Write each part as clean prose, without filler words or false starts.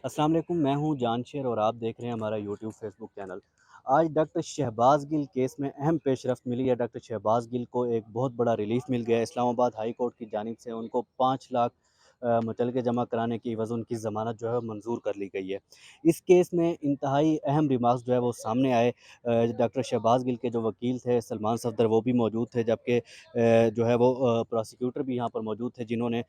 السلام علیکم، میں ہوں جان شیر اور آپ دیکھ رہے ہیں ہمارا یوٹیوب فیس بک چینل۔ آج ڈاکٹر شہباز گل کیس میں اہم پیش رفت ملی ہے۔ ڈاکٹر شہباز گل کو ایک بہت بڑا ریلیف مل گیا ہے۔ اسلام آباد ہائی کورٹ کی جانب سے ان کو 5 لاکھ متعلقہ جمع کرانے کی عوض ان کی ضمانت جو ہے منظور کر لی گئی ہے۔ اس کیس میں انتہائی اہم ریمارکس جو ہے وہ سامنے آئے۔ ڈاکٹر شہباز گل کے جو وکیل تھے سلمان صفدر وہ بھی موجود تھے، جبکہ جو ہے وہ پروسیکیوٹر بھی یہاں پر موجود تھے، جنہوں نے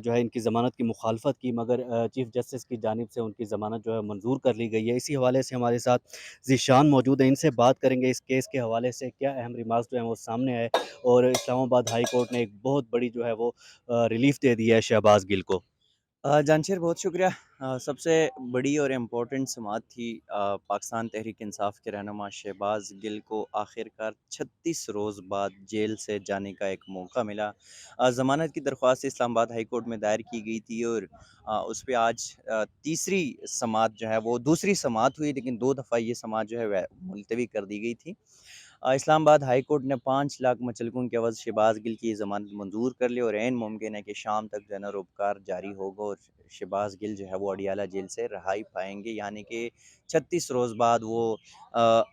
جو ہے ان کی ضمانت کی مخالفت کی، مگر چیف جسٹس کی جانب سے ان کی ضمانت جو ہے منظور کر لی گئی ہے۔ اسی حوالے سے ہمارے ساتھ ذیشان موجود ہیں، ان سے بات کریں گے اس کیس کے حوالے سے کیا اہم ریمارکس جو ہیں وہ سامنے آئے، اور اسلام آباد ہائی کورٹ نے ایک بہت بڑی جو ہے وہ ریلیف دے دی ہے شہباز گل کو۔ جانشیر بہت شکریہ۔ سب سے بڑی اور امپورٹنٹ سماعت تھی پاکستان تحریک انصاف کے رہنما شہباز گل کو آخر کار 36 روز بعد جیل سے جانے کا ایک موقع ملا۔ ضمانت کی درخواست اسلام آباد ہائی کورٹ میں دائر کی گئی تھی، اور اس پہ آج تیسری سماعت جو ہے وہ دوسری سماعت ہوئی، لیکن 2 دفعہ یہ سماعت جو ہے وہ ملتوی کر دی گئی تھی۔ اسلام آباد ہائی کورٹ نے 5 لاکھ مچلکوں کے عوض شہباز گل کی ضمانت منظور کر لی، اور عین ممکن ہے کہ شام تک جو ہے نا روپکار جاری ہوگا اور شہباز گل جو ہے وہ اڈیالہ جیل سے رہائی پائیں گے، یعنی کہ 36 روز بعد وہ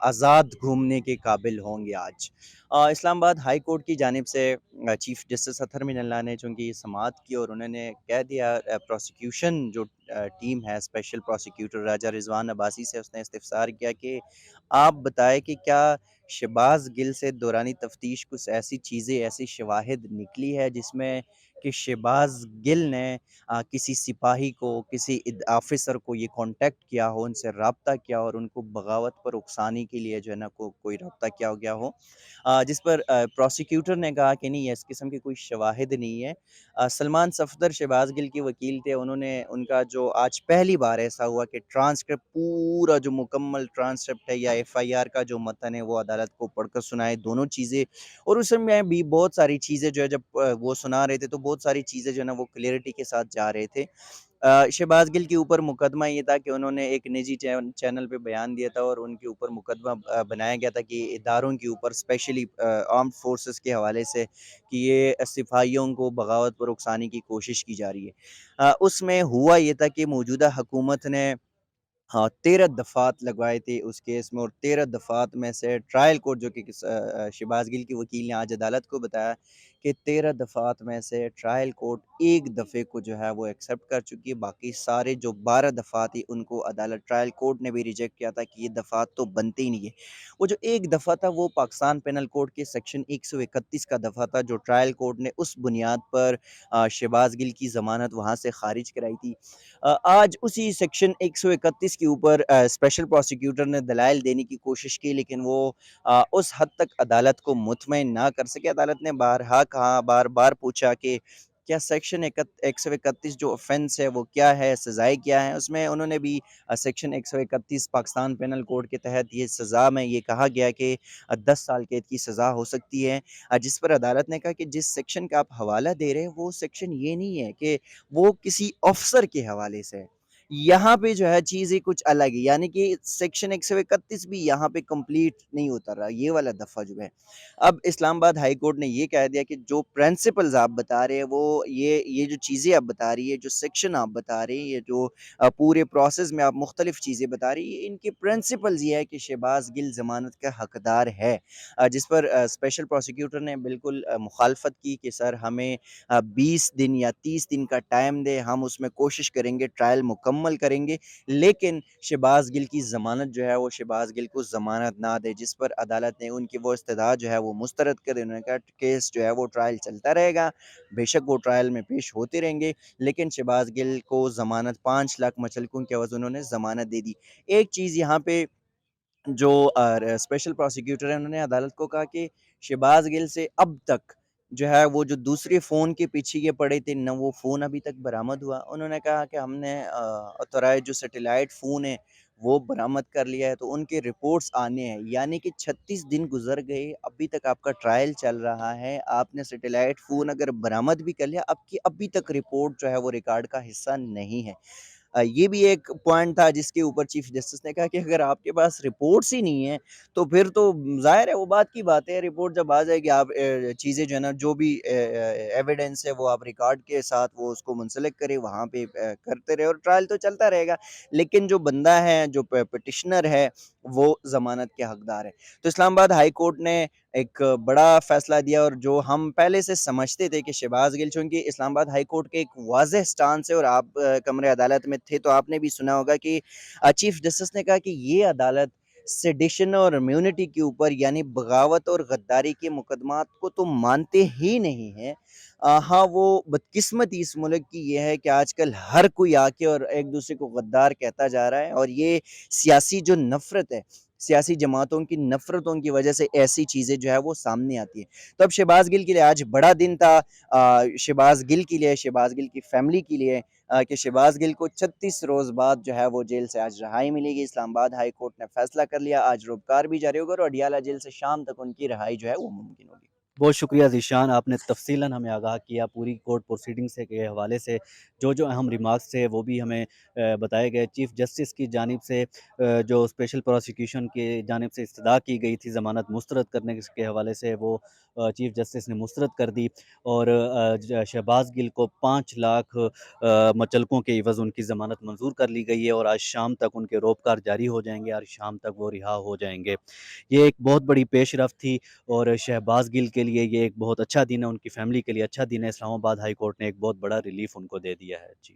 آزاد گھومنے کے قابل ہوں گے آج۔ اسلام آباد ہائی کورٹ کی جانب سے چیف جسٹس اطہر من اللہ نے چونکہ یہ سماعت کی، اور انہوں نے کہہ دیا پروسیکیوشن جو ٹیم ہے اسپیشل پروسیکیوٹر راجہ رضوان عباسی سے، اس نے استفسار کیا کہ آپ بتائیں کہ کیا شہباز گل سے دورانی تفتیش کچھ ایسی چیزیں، ایسی شواہد نکلی ہے جس میں کہ شہباز گل نے کسی سپاہی کو، کسی آفیسر کو یہ کانٹیکٹ کیا ہو، ان سے رابطہ کیا ہو، اور ان کو بغاوت پر اکسانے کے لیے جو ہے نا کوئی رابطہ کیا ہو گیا ہو، جس پر پروسیکیوٹر نے کہا کہ نہیں، اس قسم کی کوئی شواہد نہیں ہے۔ سلمان صفدر شہباز گل کے وکیل تھے، انہوں نے ان کا جو آج پہلی بار ایسا ہوا کہ ٹرانسکرپٹ پورا جو مکمل ٹرانسکرپٹ ہے یا ایف آئی آر کا جو متن ہے وہ عدالت کو پڑھ کر سنائے دونوں چیزیں، اور اس میں بھی بہت ساری چیزیں جو ہے جب وہ سنا رہے تھے تو بہت ساری چیزیں جو ہے نا وہ کلیئرٹی کے ساتھ جا رہے تھے۔ شہباز گل کے اوپر مقدمہ یہ تھا کہ انہوں نے ایک نجی چینل پہ بیان دیا تھا، اور ان کے اوپر مقدمہ بنایا گیا تھا کہ اداروں کے اوپر اسپیشلی آرمڈ فورسز کے حوالے سے کہ یہ سپاہیوں کو بغاوت پر اکسانے کی کوشش کی جا رہی ہے۔ اس میں ہوا یہ تھا کہ موجودہ حکومت نے 13 دفعات لگوائے تھے اس کیس میں، اور 13 دفعات میں سے ٹرائل کورٹ جو کہ شہباز گل کے وکیل نے آج عدالت کو بتایا کہ 13 دفعات میں سے ٹرائل کورٹ ایک دفعے کو جو ہے وہ ایکسیپٹ کر چکی ہے، باقی سارے جو 12 دفعات تھی ان کو عدالت ٹرائل کورٹ نے بھی ریجیکٹ کیا تھا کہ یہ دفعات تو بنتے ہی نہیں ہے۔ وہ جو ایک دفعہ تھا وہ پاکستان پینل کوڈ کے سیکشن 131 کا دفعہ تھا، جو ٹرائل کورٹ نے اس بنیاد پر شہباز گل کی ضمانت وہاں سے خارج کرائی تھی۔ آج اسی سیکشن 131 کے اوپر اسپیشل پروسیکیوٹر نے دلائل دینے کی کوشش کی، لیکن وہ اس حد تک عدالت کو مطمئن نہ کر سکے۔ عدالت نے بارہا کہا، بار بار پوچھا کہ کیا سیکشن 131 جو offense ہے وہ کیا ہے، سزائے کیا ہے۔ اس میں انہوں نے بھی سیکشن 131 پاکستان پینل کوڈ کے تحت یہ سزا میں یہ کہا گیا کہ 10 سال قید کی سزا ہو سکتی ہے، جس پر عدالت نے کہا کہ جس سیکشن کا آپ حوالہ دے رہے ہیں وہ سیکشن یہ نہیں ہے کہ وہ کسی افسر کے حوالے سے ہے، یہاں پہ جو ہے چیزیں کچھ الگ ہے، یعنی کہ سیکشن 131 بھی یہاں پہ کمپلیٹ نہیں ہوتا رہا یہ والا دفعہ جو ہے۔ اب اسلام آباد ہائی کورٹ نے یہ کہہ دیا کہ جو پرنسپلز آپ بتا رہے ہیں وہ یہ جو چیزیں آپ بتا رہی ہے، جو سیکشن آپ بتا رہے ہیں، یہ جو پورے پروسیس میں آپ مختلف چیزیں بتا رہی ہیں، ان کے پرنسپلز یہ ہے کہ شہباز گل ضمانت کا حقدار ہے، جس پر اسپیشل پروسیکیوٹر نے بالکل مخالفت کی کہ سر ہمیں 20 دن یا 30 دن کا ٹائم دے، ہم اس میں کوشش کریں گے، ٹرائل مکمل کریں گے، لیکن شہباز گل کی ضمانت جو ہے وہ شہباز گل کو ضمانت نہ دے، جس پر عدالت نے ان کی وہ استدعا جو ہے وہ مسترد کر دی۔ انہوں نے کہا کیس جو ہے وہ ٹرائل چلتا رہے گا، بے شک وہ ٹرائل میں پیش ہوتے رہیں گے، لیکن شہباز گل کو ضمانت 5 لاکھ مچلکوں کے عوض انہوں نے ضمانت دے دی۔ ایک چیز یہاں پہ جو اسپیشل پروسیکیوٹر ہیں انہوں نے عدالت کو کہا کہ شہباز گل سے اب تک جو ہے وہ جو دوسرے فون کے پیچھے یہ پڑے تھے نہ وہ فون ابھی تک برآمد ہوا۔ انہوں نے کہا کہ ہم نے اتھورائزڈ جو سیٹلائٹ فون ہے وہ برآمد کر لیا ہے، تو ان کے رپورٹس آنے ہیں، یعنی کہ 36 دن گزر گئے، ابھی تک آپ کا ٹرائل چل رہا ہے، آپ نے سیٹلائٹ فون اگر برآمد بھی کر لیا، اب کی ابھی تک رپورٹ جو ہے وہ ریکارڈ کا حصہ نہیں ہے۔ یہ بھی ایک پوائنٹ تھا جس کے اوپر چیف جسٹس نے کہا کہ اگر آپ کے پاس رپورٹس ہی نہیں ہیں تو پھر تو ظاہر ہے وہ بات کی بات ہے، رپورٹ جب آ جائے گی آپ چیزیں جو ہے نا جو بھی ایویڈنس ہے وہ آپ ریکارڈ کے ساتھ وہ اس کو منسلک کرے، وہاں پہ کرتے رہے اور ٹرائل تو چلتا رہے گا، لیکن جو بندہ ہے جو پٹیشنر ہے وہ ضمانت کے حقدار ہے۔ تو اسلام آباد ہائی کورٹ نے ایک بڑا فیصلہ دیا، اور جو ہم پہلے سے سمجھتے تھے کہ شہباز گل، چونکہ اسلام آباد ہائی کورٹ کے ایک واضح سٹانس ہے، اور آپ کمرے عدالت میں تھے تو آپ نے بھی سنا ہوگا کہ چیف جسٹس نے کہا کہ یہ عدالت سیڈیشن اور امیونٹی کے اوپر یعنی بغاوت اور غداری کے مقدمات کو تو مانتے ہی نہیں ہے۔ ہاں وہ بدقسمتی اس ملک کی یہ ہے کہ آج کل ہر کوئی آ کے اور ایک دوسرے کو غدار کہتا جا رہا ہے، اور یہ سیاسی جو نفرت ہے، سیاسی جماعتوں کی نفرتوں کی وجہ سے ایسی چیزیں جو ہے وہ سامنے آتی ہیں۔ تو اب شہباز گل کے لیے آج بڑا دن تھا، شہباز گل کے لیے، شہباز گل کی فیملی کے لیے، کہ شہباز گل کو 36 روز بعد جو ہے وہ جیل سے آج رہائی ملے گی۔ اسلام آباد ہائی کورٹ نے فیصلہ کر لیا، آج روزگار بھی جاری ہوگا اور اڈیالہ جیل سے شام تک ان کی رہائی جو ہے وہ ممکن ہوگی۔ بہت شکریہ ذیشان، آپ نے تفصیلاً ہمیں آگاہ کیا پوری کورٹ پروسیڈنگ سے کے حوالے سے، جو اہم ریمارکس تھے وہ بھی ہمیں بتائے گئے۔ چیف جسٹس کی جانب سے جو اسپیشل پروسیکیوشن کی جانب سے استدعا کی گئی تھی ضمانت مسترد کرنے کے حوالے سے، وہ چیف جسٹس نے مسترد کر دی، اور شہباز گل کو 5 لاکھ مچلقوں کے عوض ان کی ضمانت منظور کر لی گئی ہے، اور آج شام تک ان کے روپکار جاری ہو جائیں گے، آج شام تک وہ رہا ہو جائیں گے۔ یہ ایک بہت بڑی پیش رفت تھی، اور شہباز گل کے لیے یہ ایک بہت اچھا دن ہے، ان کی فیملی کے لیے اچھا دن ہے۔ اسلام آباد ہائی کورٹ نے ایک بہت بڑا ریلیف ان کو دے دیا ہے۔ جی